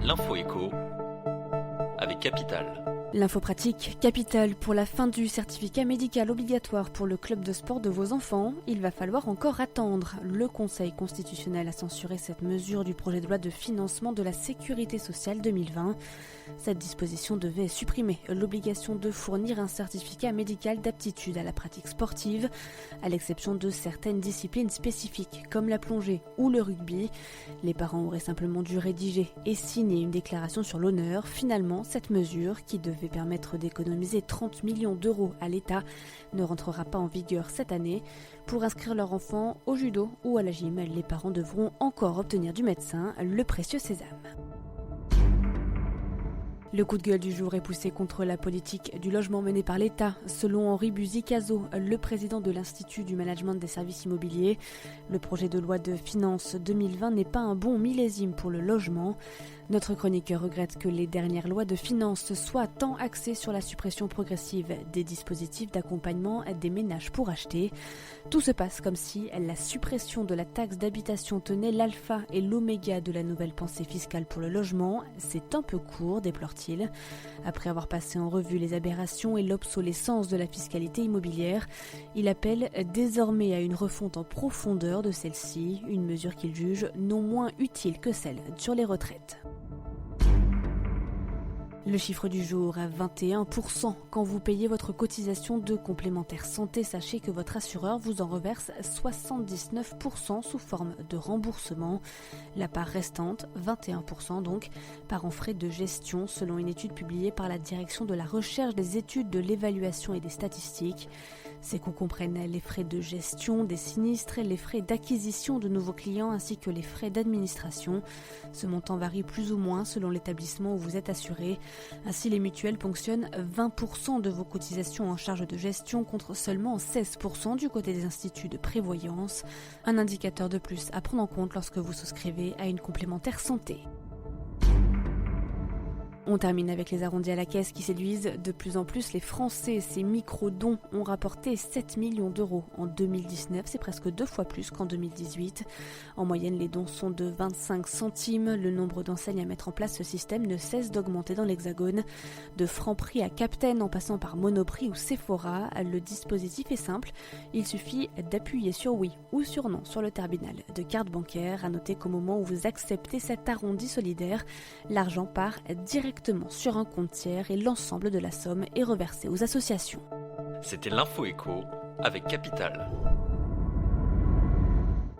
L'info éco avec Capital. L'info pratique, Capital. Pour la fin du certificat médical obligatoire pour le club de sport de vos enfants, il va falloir encore attendre. Le Conseil constitutionnel a censuré cette mesure du projet de loi de financement de la sécurité sociale 2020. Cette disposition devait supprimer l'obligation de fournir un certificat médical d'aptitude à la pratique sportive, à l'exception de certaines disciplines spécifiques comme la plongée ou le rugby. Les parents auraient simplement dû rédiger et signer une déclaration sur l'honneur. Finalement, cette mesure, qui devait permettre d'économiser 30 millions d'euros à l'État, ne rentrera pas en vigueur cette année. Pour inscrire leur enfant au judo ou à la gym, les parents devront encore obtenir du médecin le précieux sésame. Le coup de gueule du jour est poussé contre la politique du logement menée par l'État. Selon Henri Buzy-Cazot, le président de l'Institut du management des services immobiliers, le projet de loi de finances 2020 n'est pas un bon millésime pour le logement. Notre chroniqueur regrette que les dernières lois de finances soient tant axées sur la suppression progressive des dispositifs d'accompagnement des ménages pour acheter. Tout se passe comme si la suppression de la taxe d'habitation tenait l'alpha et l'oméga de la nouvelle pensée fiscale pour le logement. C'est un peu court, déplore-t-il. Après avoir passé en revue les aberrations et l'obsolescence de la fiscalité immobilière, il appelle désormais à une refonte en profondeur de celle-ci, une mesure qu'il juge non moins utile que celle sur les retraites. Le chiffre du jour à 21%. Quand vous payez votre cotisation de complémentaire santé, sachez que votre assureur vous en reverse 79% sous forme de remboursement. La part restante, 21% donc, part en frais de gestion selon une étude publiée par la Direction de la recherche, des études, de l'évaluation et des statistiques. Ces coûts comprennent les frais de gestion des sinistres, les frais d'acquisition de nouveaux clients ainsi que les frais d'administration. Ce montant varie plus ou moins selon l'établissement où vous êtes assuré. Ainsi, les mutuelles ponctionnent 20% de vos cotisations en charge de gestion contre seulement 16% du côté des instituts de prévoyance. Un indicateur de plus à prendre en compte lorsque vous souscrivez à une complémentaire santé. On termine avec les arrondis à la caisse qui séduisent de plus en plus les Français. Ces micro-dons ont rapporté 7 millions d'euros en 2019, c'est presque 2 fois plus qu'en 2018. En moyenne, les dons sont de 25 centimes. Le nombre d'enseignes à mettre en place ce système ne cesse d'augmenter dans l'Hexagone. De Franprix à Captain en passant par Monoprix ou Sephora, le dispositif est simple. Il suffit d'appuyer sur oui ou sur non sur le terminal de carte bancaire. À noter qu'au moment où vous acceptez cet arrondi solidaire, l'argent part directement sur un compte tiers et l'ensemble de la somme est reversé aux associations. C'était l'info éco avec Capital.